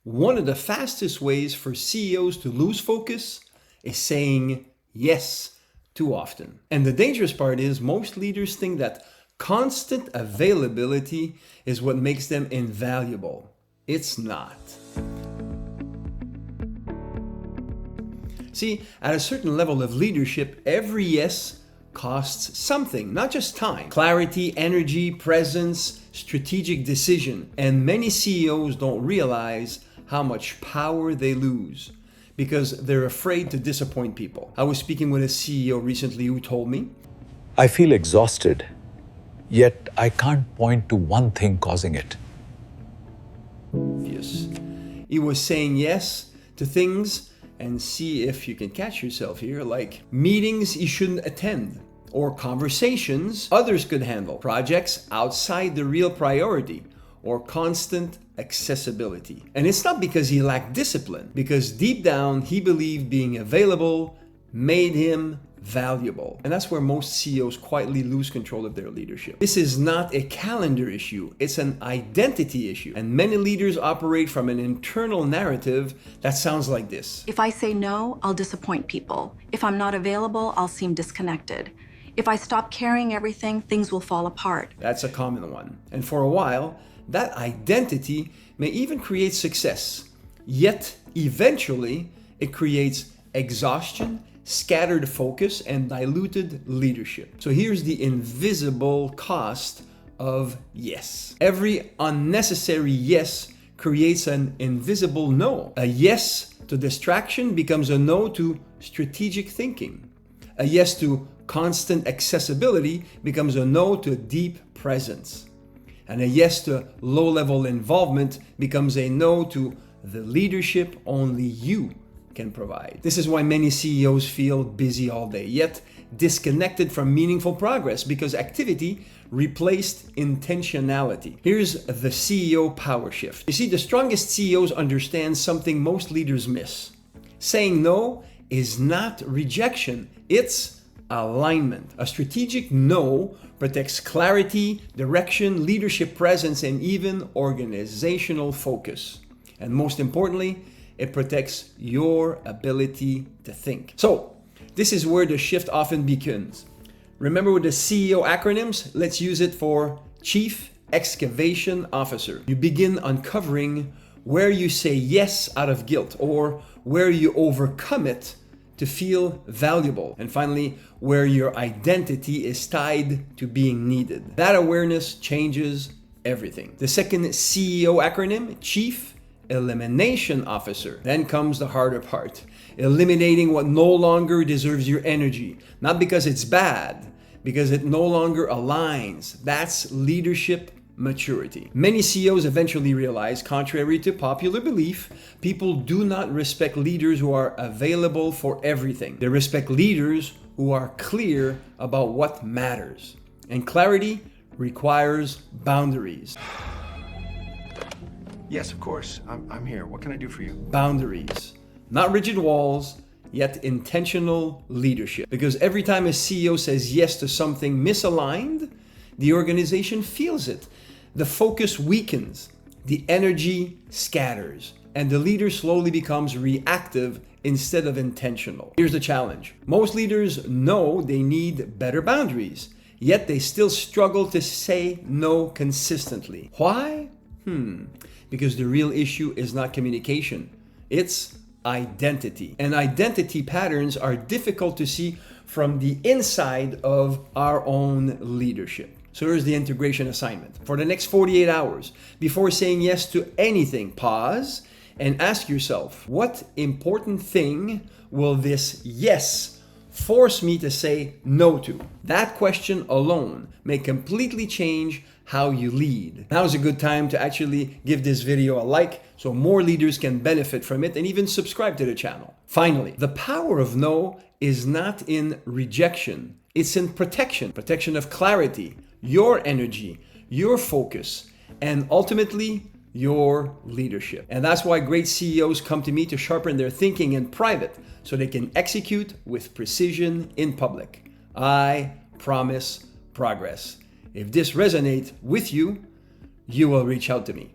one of the fastest ways for CEOs to lose focus is saying yes too often. And the dangerous part is most leaders think that constant availability is what makes them invaluable. It's not. See, at a certain level of leadership, every yes costs something, not just time. Clarity, energy, presence, strategic decision. And many CEOs don't realize how much power they lose because they're afraid to disappoint people. I was speaking with a CEO recently who told me, I feel exhausted, yet I can't point to one thing causing it. Yes. He was saying yes to things, and see if you can catch yourself here, like meetings he shouldn't attend, or conversations others could handle, projects outside the real priority, or constant accessibility. And it's not because he lacked discipline, because deep down he believed being available made him valuable. And that's where most CEOs quietly lose control of their leadership. This is not a calendar issue, it's an identity issue. And many leaders operate from an internal narrative that sounds like this. If I say no, I'll disappoint people. If I'm not available, I'll seem disconnected. If I stop carrying everything, things will fall apart. That's a common one. And for a while, that identity may even create success. Yet, eventually, it creates exhaustion, scattered focus, and diluted leadership. So here's the invisible cost of yes. Every unnecessary yes creates an invisible no. A yes to distraction becomes a no to strategic thinking. A yes to constant accessibility becomes a no to deep presence. And a yes to low-level involvement becomes a no to the leadership only you can provide. This is why many CEOs feel busy all day, yet disconnected from meaningful progress because activity replaced intentionality. Here's the CEO power shift. You see, the strongest CEOs understand something most leaders miss. Saying no is not rejection, it's alignment. A strategic no protects clarity, direction, leadership presence, and even organizational focus. And most importantly, it protects your ability to think. So, this is where the shift often begins. Remember with the CEO acronyms? Let's use it for Chief Excavation Officer. You begin uncovering where you say yes out of guilt or where you overcome it to feel valuable. And finally, where your identity is tied to being needed. That awareness changes everything. The second CEO acronym, Chief Elimination Officer. Then comes the harder part. Eliminating what no longer deserves your energy. Not because it's bad, because it no longer aligns. That's leadership maturity. Many CEOs eventually realize, contrary to popular belief, people do not respect leaders who are available for everything. They respect leaders who are clear about what matters. And clarity requires boundaries. Yes, of course. I'm here. What can I do for you? Boundaries. Not rigid walls, yet intentional leadership. Because every time a CEO says yes to something misaligned, the organization feels it. The focus weakens, the energy scatters, and the leader slowly becomes reactive instead of intentional. Here's the challenge. Most leaders know they need better boundaries, yet they still struggle to say no consistently. Why? Because the real issue is not communication, it's identity. And identity patterns are difficult to see from the inside of our own leadership. So here's the integration assignment. For the next 48 hours, before saying yes to anything, pause and ask yourself, what important thing will this yes force me to say no to? That question alone may completely change how you lead. Now is a good time to actually give this video a like so more leaders can benefit from it and even subscribe to the channel. Finally, the power of no is not in rejection, it's in protection. Protection of clarity, your energy, your focus, and ultimately your leadership. And that's why great CEOs come to me to sharpen their thinking in private so they can execute with precision in public. I promise progress. If this resonates with you, you will reach out to me.